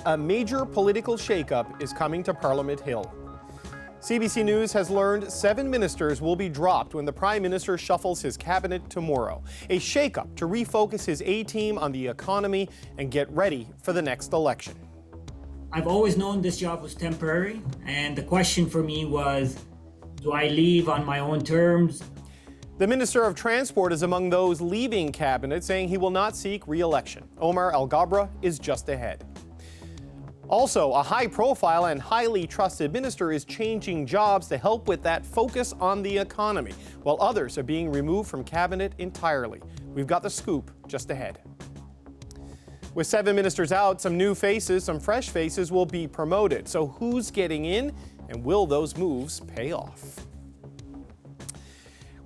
a major political shakeup is coming to Parliament Hill. CBC News has learned 7 ministers will be dropped when the Prime Minister shuffles his cabinet tomorrow. A shakeup to refocus his A-team on the economy and get ready for the next election. I've always known this job was temporary, and the question for me was, do I leave on my own terms? The Minister of Transport is among those leaving cabinet, saying he will not seek re-election. Omar Alghabra is just ahead. Also, a high-profile and highly trusted minister is changing jobs to help with that focus on the economy, while others are being removed from cabinet entirely. We've got the scoop just ahead. With 7 ministers out, some new faces, some fresh faces will be promoted. So who's getting in, and will those moves pay off?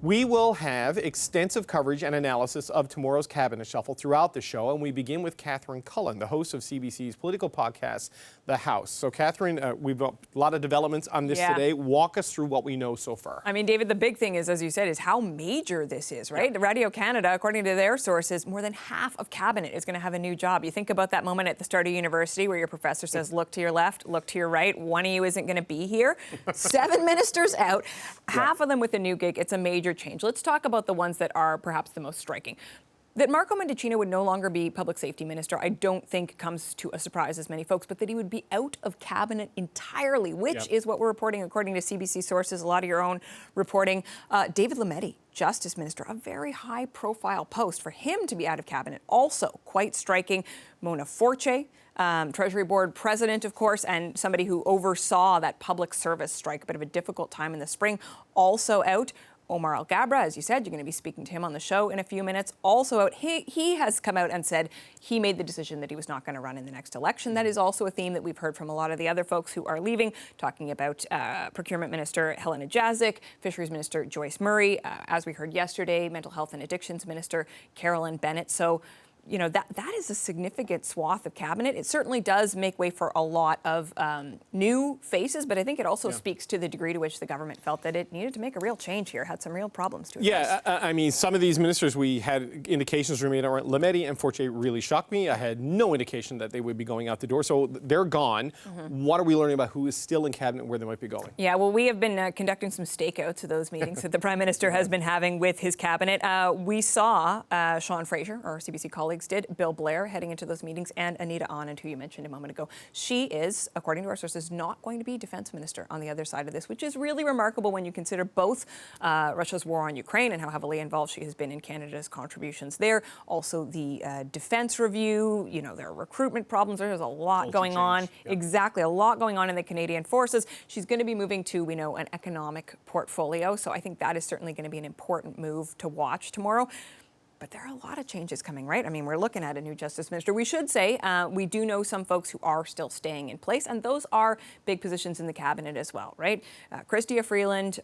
We will have extensive coverage and analysis of tomorrow's cabinet shuffle throughout the show, and we begin with Catherine Cullen, the host of CBC's political podcast, The House. So, Catherine, we've got a lot of developments on this today. Walk us through what we know so far. I mean, David, the big thing is, as you said, is how major this is, right? Radio Canada, according to their sources, more than half of cabinet is going to have a new job. You think about that moment at the start of university where your professor says, look to your left, look to your right, one of you isn't going to be here. 7 ministers out, half of them with a new gig. It's a major change. Let's talk about the ones that are perhaps the most striking. That Marco Mendicino would no longer be public safety minister, I don't think comes to a surprise as many folks, but that he would be out of cabinet entirely, which is what we're reporting according to CBC sources, a lot of your own reporting. David Lametti, Justice Minister, a very high-profile post. For him to be out of cabinet, also quite striking. Mona Fortier, Treasury Board President, of course, and somebody who oversaw that public service strike, a bit of a difficult time in the spring, also out. Omar Alghabra, as you said, you're going to be speaking to him on the show in a few minutes. Also out, he has come out and said he made the decision that he was not going to run in the next election. That is also a theme that we've heard from a lot of the other folks who are leaving, talking about Procurement Minister Helena Jazik, Fisheries Minister Joyce Murray, as we heard yesterday, Mental Health and Addictions Minister Carolyn Bennett. So, you know, that is a significant swath of cabinet. It certainly does make way for a lot of new faces, but I think it also speaks to the degree to which the government felt that it needed to make a real change here, had some real problems to address. Yeah, I mean, some of these ministers, we had indications remain around. Lametti and Fortier really shocked me. I had no indication that they would be going out the door, so they're gone. What are we learning about who is still in cabinet and where they might be going? Yeah, well, we have been conducting some stakeouts of those meetings that the Prime Minister has been having with his cabinet. We saw Sean Fraser, our CBC colleagues did, Bill Blair heading into those meetings, and Anita Anand, who you mentioned a moment ago. She is, according to our sources, not going to be defense minister on the other side of this, which is really remarkable when you consider both Russia's war on Ukraine and how heavily involved she has been in Canada's contributions there. Also, the defense review, you know, there are recruitment problems. There's a lot going on. Exactly, a lot going on in the Canadian forces. She's going to be moving to, we know, an economic portfolio. So I think that is certainly going to be an important move to watch tomorrow. But there are a lot of changes coming, right? I mean, we're looking at a new Justice Minister. We should say we do know some folks who are still staying in place, and those are big positions in the cabinet as well, right? Chrystia Freeland,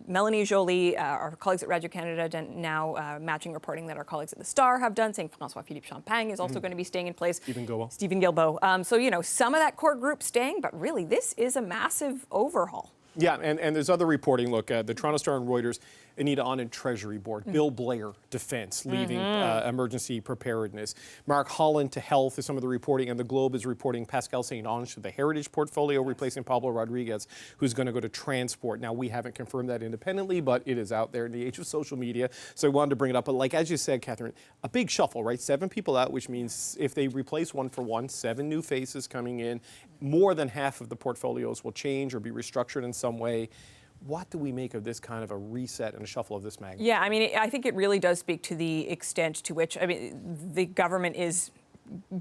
Melanie Joly, our colleagues at Radio Canada now matching reporting that our colleagues at The Star have done, saying François-Philippe Champagne is also going to be staying in place. Stephen Guilbeault. So, you know, some of that core group staying, but really this is a massive overhaul. Yeah, and there's other reporting. Look, the Toronto Star and Reuters, Anita Anand, Treasury Board, Bill Blair, Defense, leaving emergency preparedness. Mark Holland to Health is some of the reporting, and the Globe is reporting Pascal St. Ange to the Heritage portfolio, replacing Pablo Rodriguez, who's going to go to Transport. Now, we haven't confirmed that independently, but it is out there in the age of social media, so I wanted to bring it up. But like, as you said, Catherine, a big shuffle, right? 7 people out, which means if they replace one for one, 7 new faces coming in, more than half of the portfolios will change or be restructured in some way. What do we make of this kind of a reset and a shuffle of this magnitude? Yeah, I mean, I think it really does speak to the extent to which, I mean, the government is,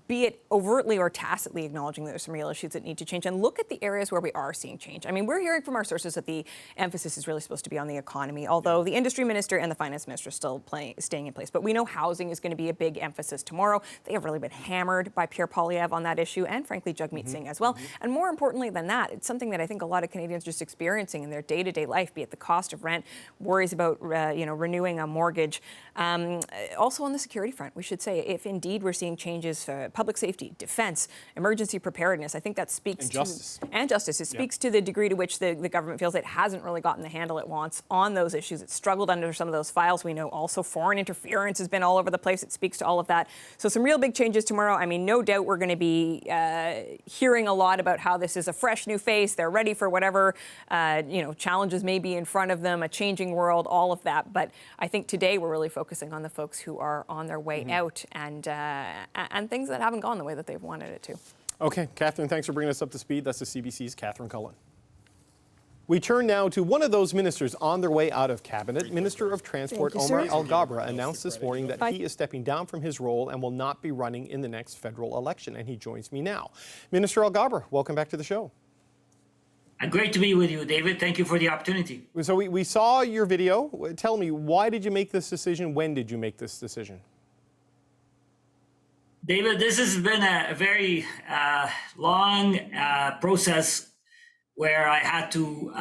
be it overtly or tacitly acknowledging that there's some real issues that need to change. And look at the areas where we are seeing change. I mean, we're hearing from our sources that the emphasis is really supposed to be on the economy, although the industry minister and the finance minister are still staying in place. But we know housing is going to be a big emphasis tomorrow. They have really been hammered by Pierre Poilievre on that issue, and frankly, Jagmeet Singh as well. And more importantly than that, it's something that I think a lot of Canadians are just experiencing in their day-to-day life, be it the cost of rent, worries about renewing a mortgage. Also on the security front, we should say, if indeed we're seeing changes areas, public safety, defense, emergency preparedness. I think that speaks and to justice. And justice. It speaks to the degree to which the government feels it hasn't really gotten the handle it wants on those issues. It's struggled under some of those files. We know also foreign interference has been all over the place. It speaks to all of that. So some real big changes tomorrow. I mean, no doubt we're going to be hearing a lot about how this is a fresh new face. They're ready for whatever challenges may be in front of them, a changing world, all of that. But I think today we're really focusing on the folks who are on their way out and things that haven't gone the way that they've wanted it to. Okay, Catherine, thanks for bringing us up to speed. That's the CBC's Catherine Cullen. We turn now to one of those ministers on their way out of cabinet. Minister of Transport Omar Alghabra announced this morning that he is stepping down from his role and will not be running in the next federal election. And he joins me now. Minister Alghabra, welcome back to the show. Great to be with you, David. Thank you for the opportunity. So we saw your video. Tell me, why did you make this decision? When did you make this decision? David, this has been a very long process where I had to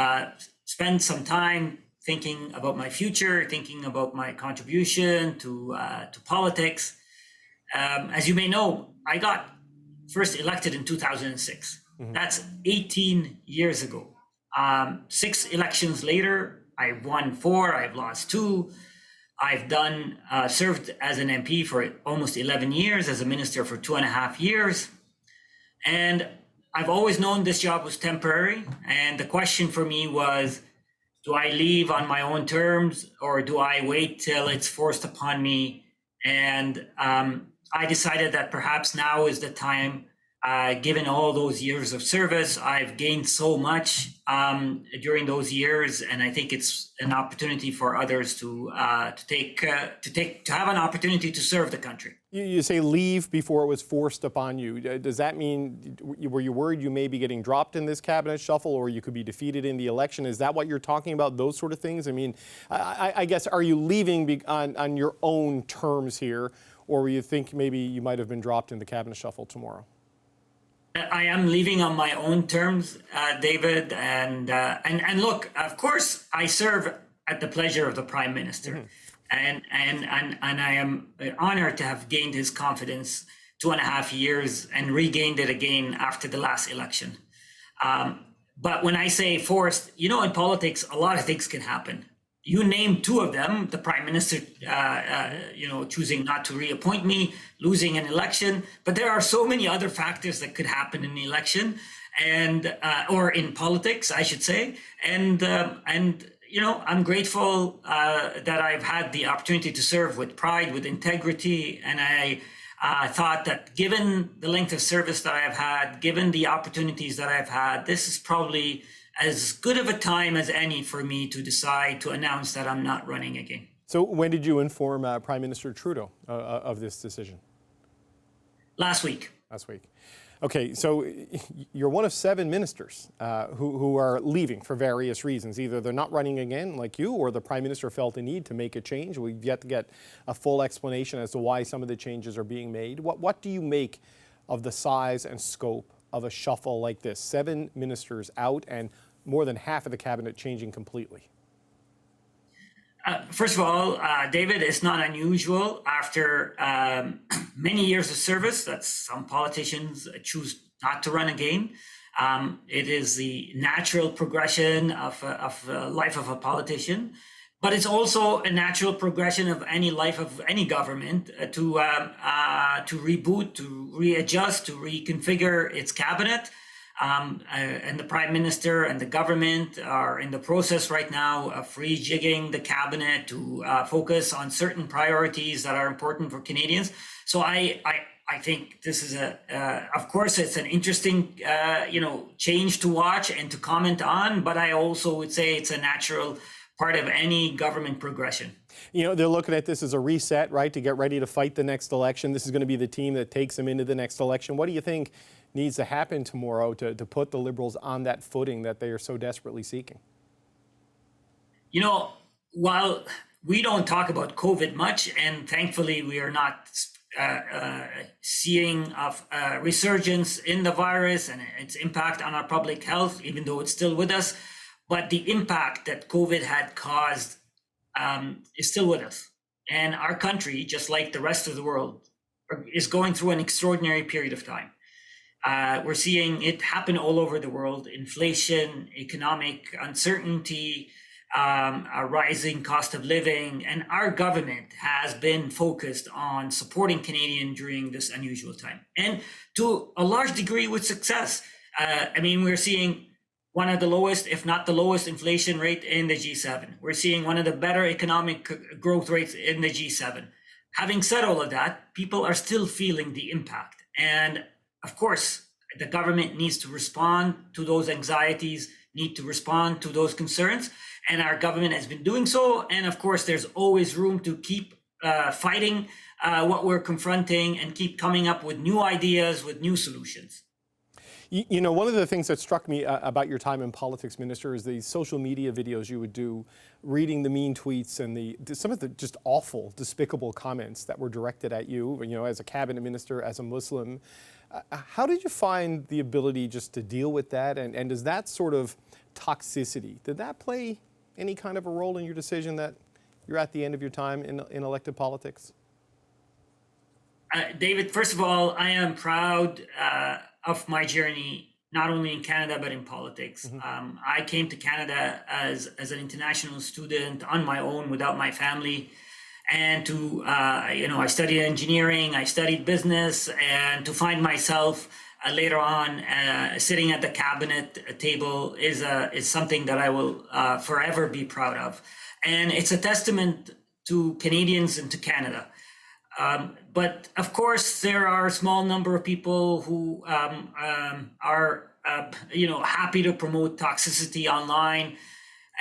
spend some time thinking about my future, thinking about my contribution to politics. As you may know, I got first elected in 2006. That's 18 years ago. 6 elections later, I've won 4, I've lost 2. I've served as an MP for almost 11 years, as a minister for 2.5 years. And I've always known this job was temporary. And the question for me was, do I leave on my own terms or do I wait till it's forced upon me? And I decided that perhaps now is the time. Given all those years of service, I've gained so much during those years, and I think it's an opportunity for others to have an opportunity to serve the country. You say leave before it was forced upon you. Does that mean, were you worried you may be getting dropped in this cabinet shuffle, or you could be defeated in the election? Is that what you're talking about, those sort of things? I mean, I guess, are you leaving on your own terms here, or you think maybe you might have been dropped in the cabinet shuffle tomorrow? I am leaving on my own terms, David, and look, of course, I serve at the pleasure of the Prime Minister, and I am honored to have gained his confidence 2.5 years and regained it again after the last election. But when I say forced, in politics, a lot of things can happen. You named 2 of them: the Prime Minister, choosing not to reappoint me, losing an election. But there are so many other factors that could happen in the election, or in politics, I should say. And I'm grateful that I've had the opportunity to serve with pride, with integrity, and I thought that given the length of service that I've had, given the opportunities that I've had, this is probably as good of a time as any for me to decide to announce that I'm not running again. So when did you inform Prime Minister Trudeau of this decision? Last week. Last week. Okay, so you're one of 7 ministers who are leaving for various reasons. Either they're not running again like you, or the Prime Minister felt a need to make a change. We've yet to get a full explanation as to why some of the changes are being made. What do you make of the size and scope of a shuffle like this? 7 ministers out and more than half of the cabinet changing completely. First of all, David, it's not unusual after many years of service that some politicians choose not to run again. It is the natural progression of the life of a politician, but it's also a natural progression of any life of any government to reboot, to readjust, to reconfigure its cabinet. And the Prime Minister and the government are in the process right now of rejigging the cabinet to focus on certain priorities that are important for Canadians. So I think this is of course, it's an interesting, change to watch and to comment on, but I also would say it's a natural part of any government progression. They're looking at this as a reset, right, to get ready to fight the next election. This is going to be the team that takes them into the next election. What do you think needs to happen tomorrow to put the Liberals on that footing that they are so desperately seeking? While we don't talk about COVID much, and thankfully we are not seeing a resurgence in the virus and its impact on our public health, even though it's still with us, but the impact that COVID had caused is still with us. And our country, just like the rest of the world, is going through an extraordinary period of time. We're seeing it happen all over the world: inflation, economic uncertainty, a rising cost of living, and our government has been focused on supporting Canadians during this unusual time, and to a large degree with success. We're seeing one of the lowest, if not the lowest, inflation rate in the G7. We're seeing one of the better economic growth rates in the G7. Having said all of that, people are still feeling the impact. And of course, the government needs to respond to those anxieties, need to respond to those concerns. And our government has been doing so. And of course, there's always room to keep fighting what we're confronting and keep coming up with new ideas, with new solutions. You know, one of the things that struck me about your time in politics, Minister, is the social media videos you would do, reading the mean tweets and some of the just awful, despicable comments that were directed at you, as a cabinet minister, as a Muslim. How did you find the ability just to deal with that? And does that sort of toxicity, did that play any kind of a role in your decision that you're at the end of your time in elected politics? David, first of all, I am proud of my journey, not only in Canada, but in politics. Mm-hmm. I came to Canada as an international student on my own without my family. And I studied engineering, I studied business, and to find myself later on sitting at the cabinet table is something that I will forever be proud of. And it's a testament to Canadians and to Canada. But of course, there are a small number of people who are happy to promote toxicity online.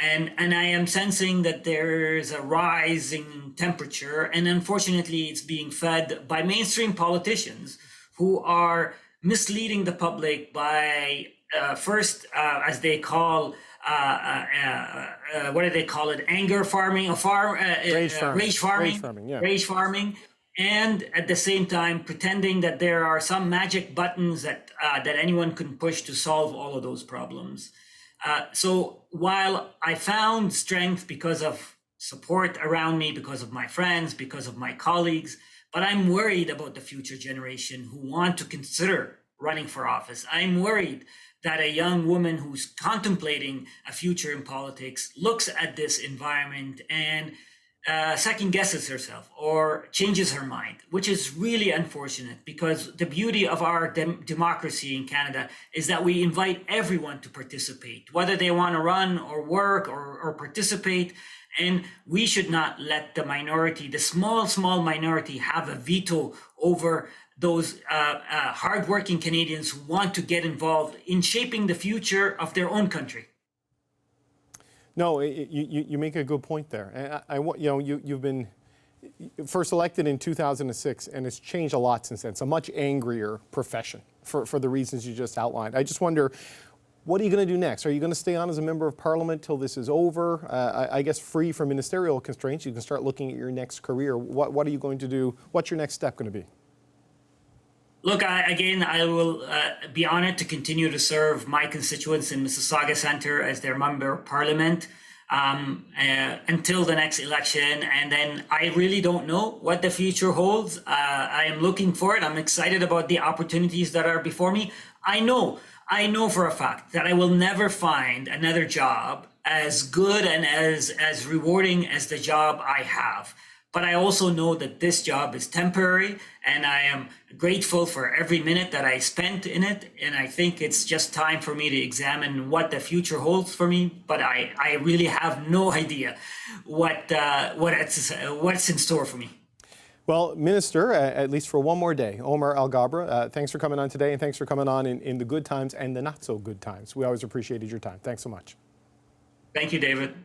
And I am sensing that there's a rising temperature, and unfortunately, it's being fed by mainstream politicians who are misleading the public by first, as they call, what do they call it? Anger farming, rage farming. And at the same time, pretending that there are some magic buttons that anyone can push to solve all of those problems. So while I found strength because of support around me, because of my friends, because of my colleagues, but I'm worried about the future generation who want to consider running for office. I'm worried that a young woman who's contemplating a future in politics looks at this environment and second guesses herself or changes her mind, which is really unfortunate, because the beauty of our democracy in Canada is that we invite everyone to participate, whether they want to run or work or participate. And we should not let the minority, the small minority, have a veto over those hardworking Canadians who want to get involved in shaping the future of their own country. No, you make a good point there. And you've been first elected in 2006, and it's changed a lot since then. It's a much angrier profession for the reasons you just outlined. I just wonder, what are you going to do next? Are you going to stay on as a member of Parliament till this is over? I guess free from ministerial constraints, you can start looking at your next career. What are you going to do? What's your next step going to be? Look, I will be honored to continue to serve my constituents in Mississauga Centre as their member of Parliament until the next election. And then I really don't know what the future holds. I am looking for it. I'm excited about the opportunities that are before me. I know for a fact that I will never find another job as good and as rewarding as the job I have. But I also know that this job is temporary, and I am grateful for every minute that I spent in it. And I think it's just time for me to examine what the future holds for me. But I really have no idea what's in store for me. Well, Minister, at least for one more day, Omar Alghabra, thanks for coming on today, and thanks for coming on in the good times and the not so good times. We always appreciated your time. Thanks so much. Thank you, David.